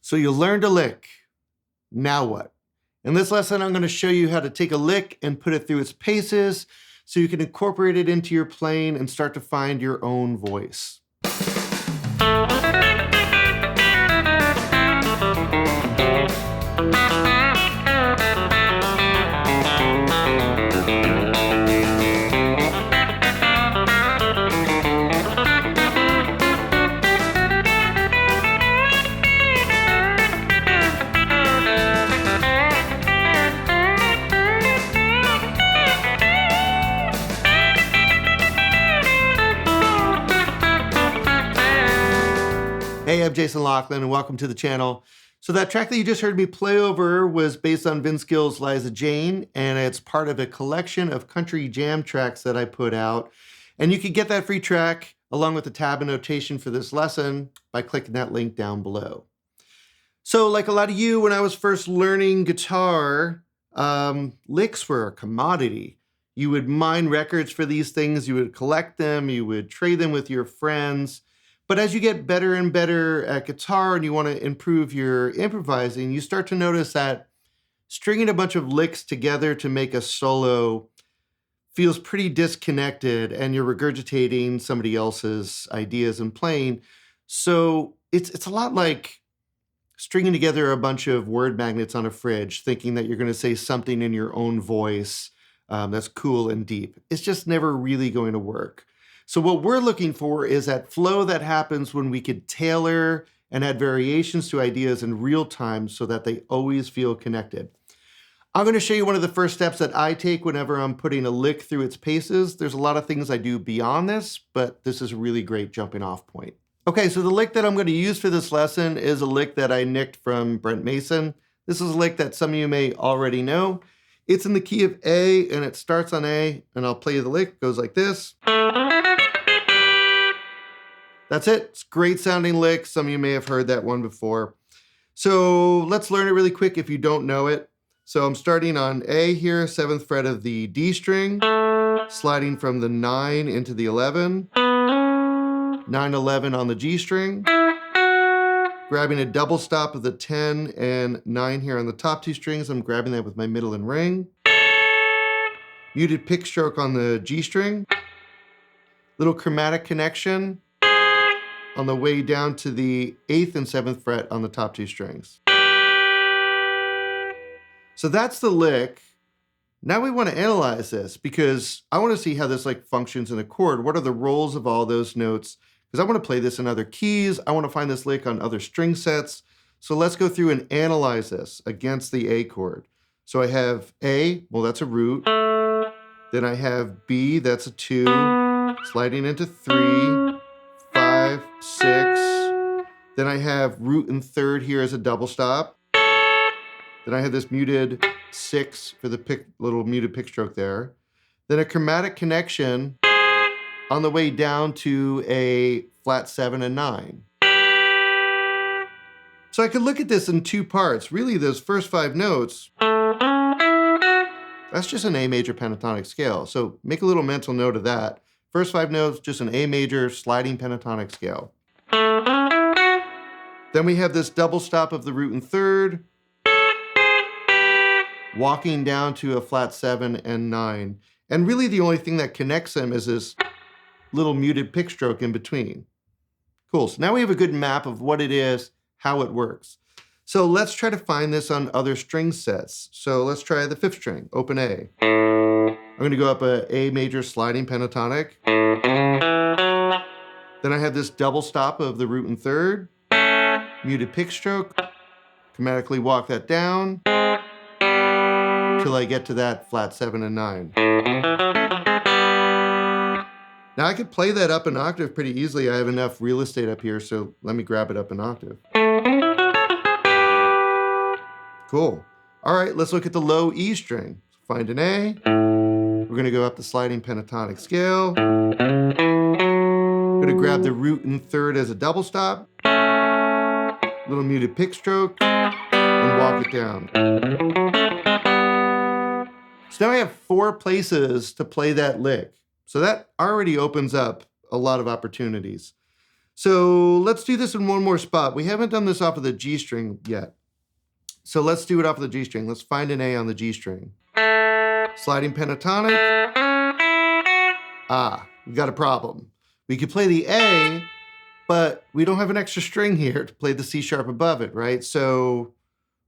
So you learned a lick. Now what? In this lesson, I'm going to show you how to take a lick and put it through its paces so you can incorporate it into your playing and start to find your own voice. Hey, I'm Jason Loughlin, and welcome to the channel. So that track that you just heard me play over was based on Vince Gill's Liza Jane, and it's part of a collection of country jam tracks that I put out. And you can get that free track along with the tab and notation for this lesson by clicking that link down below. So like a lot of you, when I was first learning guitar, licks were a commodity. You would mine records for these things, you would collect them, you would trade them with your friends. But as you get better and better at guitar and you want to improve your improvising, you start to notice that stringing a bunch of licks together to make a solo feels pretty disconnected, and you're regurgitating somebody else's ideas and playing. So it's a lot like stringing together a bunch of word magnets on a fridge, thinking that you're going to say something in your own voice that's cool and deep. It's just never really going to work. So what we're looking for is that flow that happens when we could tailor and add variations to ideas in real time so that they always feel connected. I'm going to show you one of the first steps that I take whenever I'm putting a lick through its paces. There's a lot of things I do beyond this, but this is a really great jumping off point. Okay, so the lick that I'm going to use for this lesson is a lick that I nicked from Brent Mason. This is a lick that some of you may already know. It's in the key of A, and it starts on A, and I'll play the lick. It goes like this. That's it. It's a great sounding lick. Some of you may have heard that one before. So let's learn it really quick if you don't know it. So I'm starting on A here, 7th fret of the D string, sliding from the 9 into the 11, 9, 11 on the G string, grabbing a double stop of the 10 and 9 here on the top two strings. I'm grabbing that with my middle and ring. Muted pick stroke on the G string, little chromatic connection on the way down to the 8th and 7th fret on the top two strings. So that's the lick. Now we want to analyze this because I want to see how this like functions in a chord. What are the roles of all those notes? Because I want to play this in other keys. I want to find this lick on other string sets. So let's go through and analyze this against the A chord. So I have A, well that's a root. Then I have B, that's a 2, sliding into 3, 5, 6. Then I have root and third here as a double stop. Then I have this muted 6 for the little muted pick stroke there. Then a chromatic connection on the way down to a flat 7 and 9. So I could look at this in two parts. Really, those first 5 notes, that's just an A major pentatonic scale. So make a little mental note of that. First 5 notes, just an A major sliding pentatonic scale. Then we have this double stop of the root and third, walking down to a flat 7 and 9. And really the only thing that connects them is this little muted pick stroke in between. Cool, so now we have a good map of what it is, how it works. So let's try to find this on other string sets. So let's try the 5th string, open A. I'm going to go up a A major sliding pentatonic. Then I have this double stop of the root and third, muted pick stroke, chromatically walk that down till I get to that flat 7 and 9. Now I could play that up an octave pretty easily. I have enough real estate up here, so let me grab it up an octave. Cool. All right, let's look at the low E string. Find an A. We're going to go up the sliding pentatonic scale. We're going to grab the root and third as a double stop. Little muted pick stroke, and walk it down. So now I have 4 places to play that lick. So that already opens up a lot of opportunities. So let's do this in one more spot. We haven't done this off of the G string yet. So let's do it off of the G string. Let's find an A on the G string. Sliding pentatonic. We've got a problem. We could play the A, but we don't have an extra string here to play the C sharp above it, right? So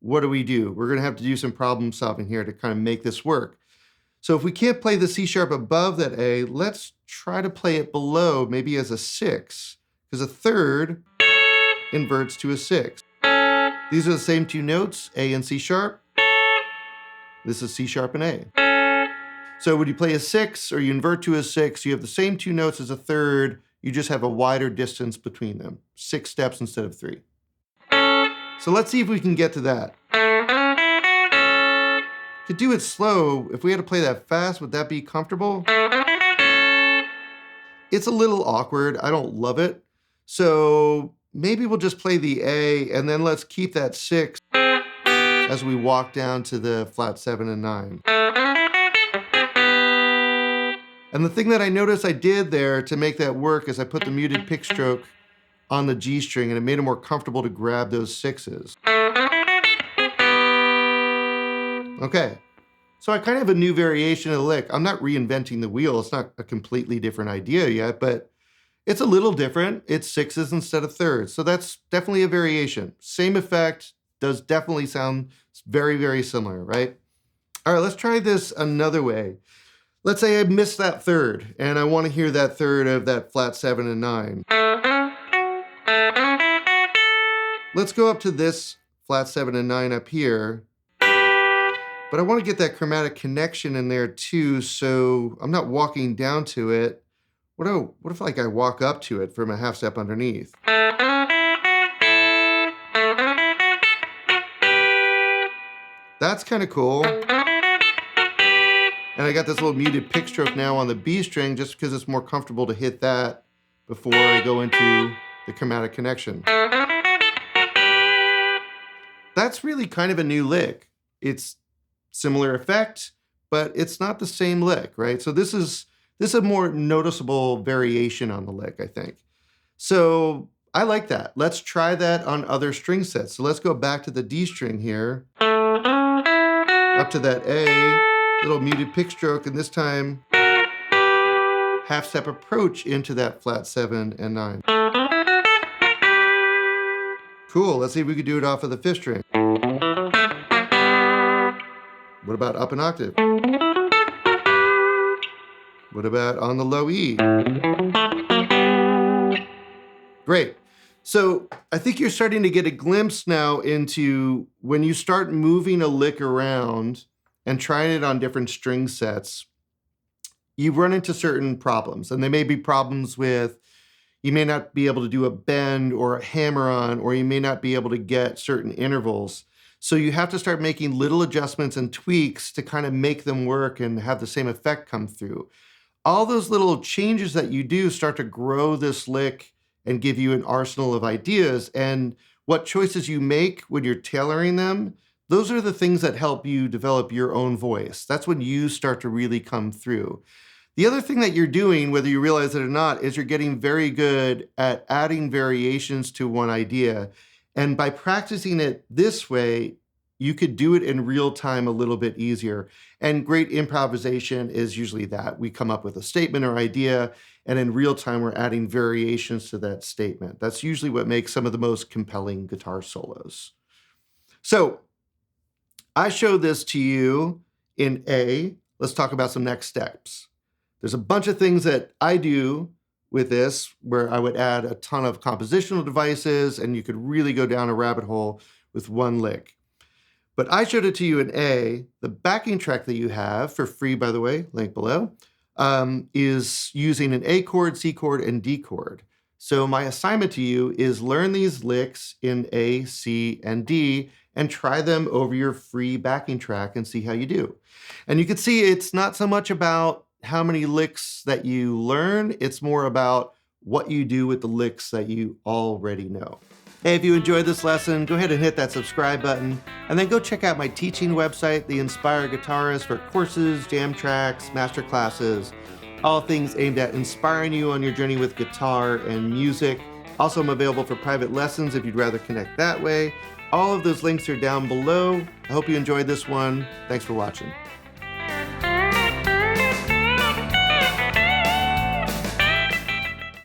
what do? We're gonna have to do some problem solving here to kind of make this work. So if we can't play the C sharp above that A, let's try to play it below, maybe as a 6, because a third inverts to a 6. These are the same two notes, A and C sharp. This is C sharp and A. So when you play a 6 or you invert to a 6, you have the same two notes as a third, you just have a wider distance between them. 6 steps instead of 3. So let's see if we can get to that. To do it slow, if we had to play that fast, would that be comfortable? It's a little awkward, I don't love it. So maybe we'll just play the A and then let's keep that 6 as we walk down to the flat 7 and 9. And the thing that I noticed I did there to make that work is I put the muted pick stroke on the G string and it made it more comfortable to grab those 6s. Okay, so I kind of have a new variation of the lick. I'm not reinventing the wheel. It's not a completely different idea yet, but it's a little different. It's 6s instead of thirds. So that's definitely a variation. Same effect, does definitely sound very, very similar, right? All right, let's try this another way. Let's say I missed that third and I want to hear that third of that flat 7 and 9. Let's go up to this flat 7 and 9 up here. But I want to get that chromatic connection in there too, so I'm not walking down to it. What if like I walk up to it from a half step underneath? That's kind of cool. And I got this little muted pick stroke now on the B string just because it's more comfortable to hit that before I go into the chromatic connection. That's really kind of a new lick. It's similar effect, but it's not the same lick, right? So this is a more noticeable variation on the lick, I think. So I like that. Let's try that on other string sets. So let's go back to the D string here, up to that A, little muted pick stroke, and this time half step approach into that flat 7 and 9. Cool, let's see if we could do it off of the 5th string. What about up an octave? What about on the low E? Great. So I think you're starting to get a glimpse now into when you start moving a lick around and trying it on different string sets, you run into certain problems. And they may be problems with, you may not be able to do a bend or a hammer-on, or you may not be able to get certain intervals. So you have to start making little adjustments and tweaks to kind of make them work and have the same effect come through. All those little changes that you do start to grow this lick and give you an arsenal of ideas. And what choices you make when you're tailoring them, those are the things that help you develop your own voice. That's when you start to really come through. The other thing that you're doing, whether you realize it or not, is you're getting very good at adding variations to one idea. And by practicing it this way, you could do it in real time a little bit easier. And great improvisation is usually that. We come up with a statement or idea, and in real time, we're adding variations to that statement. That's usually what makes some of the most compelling guitar solos. So I showed this to you in A. Let's talk about some next steps. There's a bunch of things that I do with this where I would add a ton of compositional devices and you could really go down a rabbit hole with one lick. But I showed it to you in A. The backing track that you have, for free by the way, link below, is using an A chord, C chord, and D chord. So my assignment to you is learn these licks in A, C, and D and try them over your free backing track and see how you do. And you can see it's not so much about how many licks that you learn, it's more about what you do with the licks that you already know. Hey, if you enjoyed this lesson, go ahead and hit that subscribe button, and then go check out my teaching website, The Inspired Guitarist, for courses, jam tracks, master classes, all things aimed at inspiring you on your journey with guitar and music. Also, I'm available for private lessons if you'd rather connect that way. All of those links are down below. I hope you enjoyed this one. Thanks for watching.